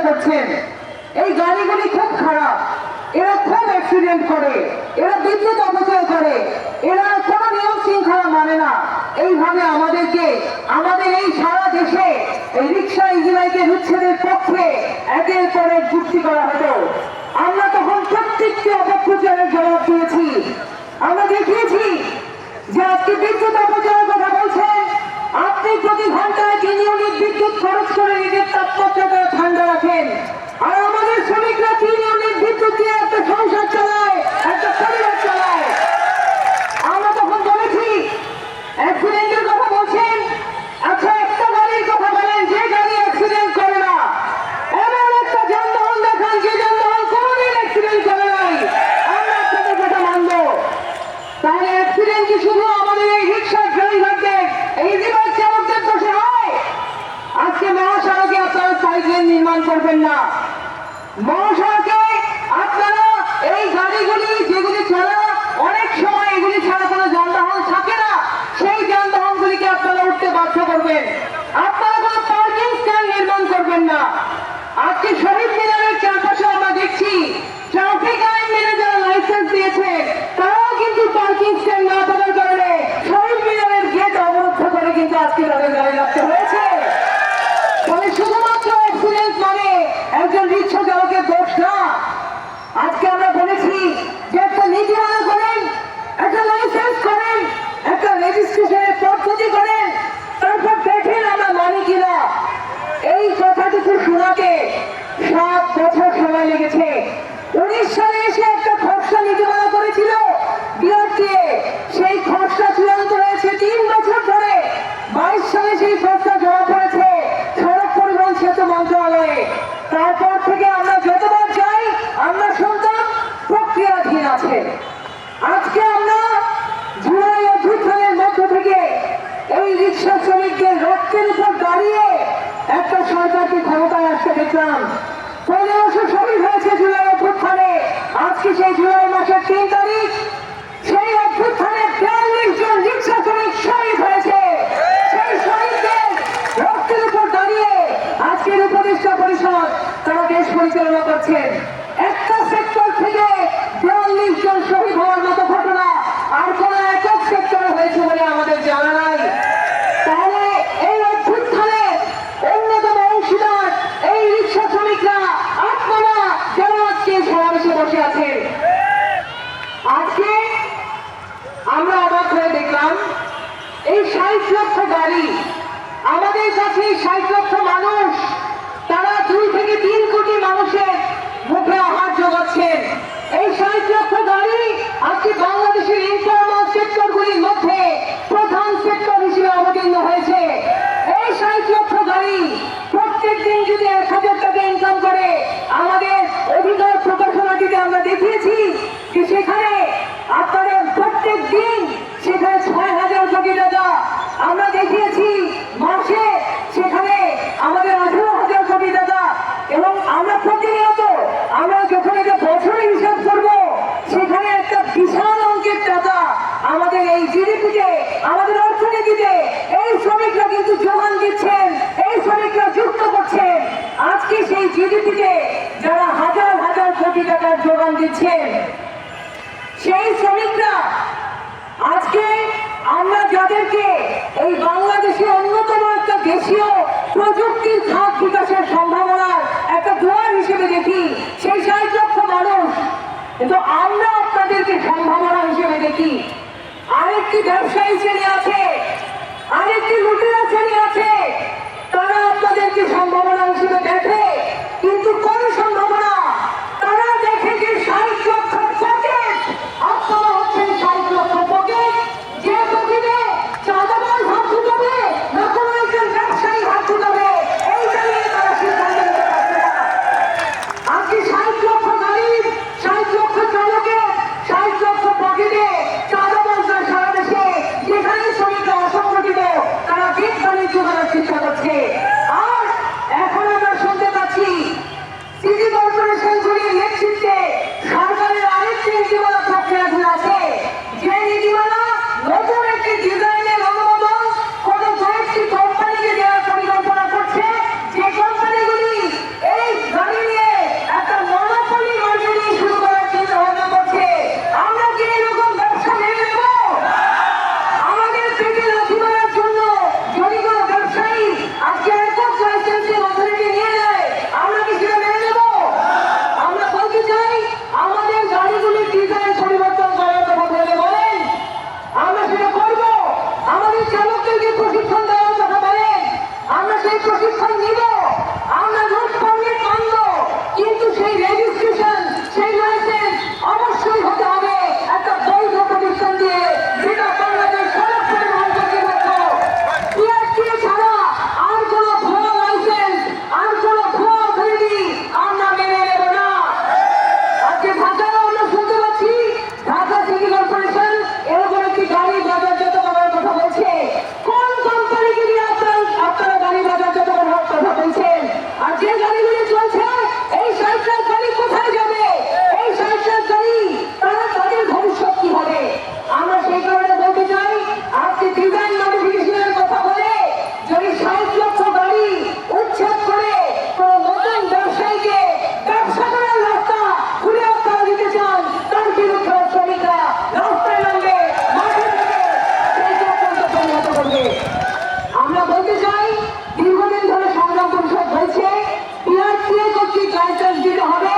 করছেন। এই গাড়িগুলি খুব খারাপ, এরা খুব অ্যাক্সিডেন্ট করে, এরা বিদ্যুৎ অপচয় করে, এরা কোনো নিয়ম শৃঙ্খলা মানে না। এইভাবে আমাদেরকে আমাদের এই সারা দেশে এই রিক্সা ইজিবাইকের উচ্ছেদের পক্ষে একের পর এক যুক্তি করা হতো। আমরা তখন প্রত্যেকটি অপপ্রচারের জবাব দিয়েছি। আমরা দেখিয়েছি যে আজকে বিদ্যুৎ অপচয়ের কথা বলছেন, আপনি প্রতি ঘন্টায় 3 ইউনিট বিদ্যুৎ খরচ করে নিজের তাপমাত্রাটা ঠান্ডা রাখেন, আর আমাদের শ্রমিকরা 3 ইউনিট বিদ্যুৎ দিয়ে একটা সংসার চালায়, একটা পরিবার চালায়। আমরা তখন বলেছি অ্যাক্সিডেন্টের কথা বলছেন, আচ্ছা একটা গাড়ির কথা বলেন যে গাড়ি অ্যাক্সিডেন্ট করে না, এমন একটা যানবাহন দেখান যে যানবাহন কোনোদিন অ্যাক্সিডেন্ট করে নাই, আমরা আপনাদের কথা মানব। তাহলে অ্যাক্সিডেন্ট কি শুধু আমাদের এই রিক্সার ড্রাইভারদের, এই রিক্সার চালকদের দোষে হয়? আজকে মহাসড়কে আপনারা সাইড লেন নির্মাণ করবেন না, মহাসড়কে আপনারা এই গাড়িগুলি যেগুলি ছাড়া অনেক সময় এগুলি ছাড়া কোনো যানবাহন থাকে না, সেই যানবাহনগুলিকে আপনারা উঠতে বাধ্য করবেন। আপনারা কোনো পার্কিং স্ট্যান্ড নির্মাণ করবেন না। আজকে শহীদ মিনারের চারপাশে আমরা দেখছি ট্রাফিক আইন মেনে যারা লাইসেন্স দিয়েছে তারাও কিন্তু পার্কিং স্ট্যান্ড না থাকার কারণে শহীদ মিনারের গেট অবরুদ্ধ করে কিন্তু আজকে তাদের গাড়ি রাখতে হয়েছে। ফলে শুধুমাত্র অ্যাক্সিডেন্ট মানে একজন রিক্সা চালকের দোষ না। আজকে আমরা বলেছি যে একটা নীতিমালা করেন, একটা লাইসেন্স করেন, একটা রেজিস্ট্রেশনের পদ্ধতি করেন, তারপর দেখেন আমরা মানি কিনা। এই কথাটুকু শোনাতে 7 বছর সময় লেগেছে। 19 সালে এসে একটা খসড়া নীতিমালা করেছিল বিআরটিএ, সেই খসড়া চূড়ান্ত হয়েছে 3 বছর ধরে। 22 সালে সেই খসড়া জমা পড়েছে সড়ক পরিবহন সেতু মন্ত্রণালয়ে। তারপর থেকে আমরা যতবার যাই আমরা শুনতাম প্রক্রিয়াধীন আছে। আজকে আমরা জুলাই অভ্যুত্থানের মধ্য থেকে এই রিক্সা শ্রমিকদের রক্তের উপর দাঁড়িয়ে একটা সরকারকে ক্ষমতায় আসতে দেখলাম। 1500 শহীদ হয়েছে জুলাই অভ্যুত্থানে। আজকে সেই জুলাই মাসের 3 তারিখ সেই অভ্যুত্থানে 42 জন রিক্সা শ্রমিক শহীদ হয়েছে। সেই শহীদদের রক্তের উপর দাঁড়িয়ে আজকের উপদেষ্টা পরিষদ তারা দেশ পরিচালনা করছেন। একটা সেক্টর থেকে 42 জন শহীদ হওয়ার মতো ঘটনা আর কোন একক সেক্টরে হয়েছে বলে আমাদের জানা নাই। তাহলে এই অভ্যুত্থানে অন্যতম অংশীদার এই রিক্সা শ্রমিকরা, আপনারা যারা আজকে সমাবেশে বসে আছেন। আজকে আমরা অবাক হয়ে দেখলাম এই 60 লক্ষ গাড়ি, আমাদের কাছে 60 লক্ষ মানুষ, তারা 2 থেকে 3 কোটি মানুষের মুখে আহার যোগাচ্ছেন। এই 60 লক্ষ গাড়ি আজকে বাংলাদেশের ইনফরমাল সেক্টরগুলির মধ্যে প্রধান সেক্টর হিসেবে অবতীর্ণ হয়েছে। এই 60 লক্ষ গাড়ি প্রত্যেক দিন যদি 1000 টাকা ইনকাম করে, আমাদের অধিকার প্রকাশনাটিতে আমরা দেখিয়েছি যে সেখানে আপনাদের প্রত্যেক দিন সেখানে 6000 কোটি টাকা, আমরা দেখিয়েছি মাসে সেখানে আমাদের 18,000 কোটি টাকা। এবং আমরা প্রতিনিয়ত আমরা যখন এটা বছরে হিসাব করবো সেখানে একটা বিশাল অঙ্কের টাকা আমাদের এই জিডিপিতে, আমাদের অর্থনীতিতে এই শ্রমিকরা কিন্তু যোগান দিচ্ছেন, এই শ্রমিকরা যুক্ত করছেন। আজকে সেই জিডিপিতে যারা হাজার হাজার কোটি টাকার যোগান দিচ্ছেন সেই শ্রমিকরা, আজকে আমরা যাদেরকে এই বাংলাদেশে অন্যতম একটা দেশীয় প্রযুক্তির খাত বিকাশের সম্ভাবনার একটা দুয়ার হিসেবে দেখি, সেই 60 লক্ষ মানুষ, কিন্তু আমরা আপনাদেরকে সম্ভাবনা হিসেবে দেখি। আরেকটি ব্যবসায়ী শ্রেণী আছে, আরেকটি লুটেরা শ্রেণী আছে, তারা আপনাদেরকে সম্ভাবনা হিসেবে দেখে, কিন্তু কোন সম্ভাবনা? তারা দেখে যে 60 লক্ষ পকেট, আপনারা হচ্ছেন 60 লক্ষ পকেট, যে পকেটে চাঁদাবাজ হাত ঢুকাবে না কোনো একজন ব্যবসায়ী হাত ঢুকাবে, এইটা নিয়ে তারা সিদ্ধান্ত নিতে পারছে না। আজকে 60 লক্ষ গাড়ি, 60 লক্ষ চালকের 60 লক্ষ পকেটে চাঁদাবাজরা সারা দেশে যেখানে শ্রমিকরা অসংগঠিত তারা বিদ বাণিজ্য করার চেষ্টা করছে। প্রশিক্ষণ নিব, আমরা নোট কমিয়ে কানব, কিন্তু সেই রেজিস্ট্রেশন, সেই লাইসেন্স অবশ্যই হতে হবে একটা বৈধ প্রতিষ্ঠান দিয়ে, যেটা বাংলাদেশ সড়ক পরিবহন কর্তৃপক্ষ। PRTA ছাড়া আর কোনো ভুয়া লাইসেন্স, আর কোনো ভুয়া অথরিটি আমরা মেনে নেব না। আজকে ঢাকায় আমরা শুনতে পাচ্ছি ঢাকা সিটি কর্পোরেশন এরকম একটি গাড়ি বাজারজাত করার কথা বলছে। কোন কোম্পানিকে দিয়ে আপনারা গাড়ি বাজারজাত করার কথা বলছেন? আর যে গাড়িগুলি চলছে, এই 60 লাখ গাড়ি কোথায় যাবে? এই 60 লাখ গাড়ি তাদের ভবিষ্যৎ কি হবে? আমরা সেই কারণে বলতে চাই, আজকে ডিজাইন মডিফিকেশনের কথা বলে যদি 60 লক্ষ গাড়ি উচ্ছেদ করে কোন নতুন ব্যবসায়ীকে ব্যবসা করার রাস্তা খুলে আপনারা দিতে চান, তার বিরুদ্ধে শ্রমিকরা রাস্তায় নামবে, মাঠে থেকে সেই চক্রান্ত পরিণত করবে। আমরা বলতে চাই, দীর্ঘদিন ধরে সংগ্রাম পরিষদ বলছে PRTA কর্তৃক লাইসেন্স দিতে হবে,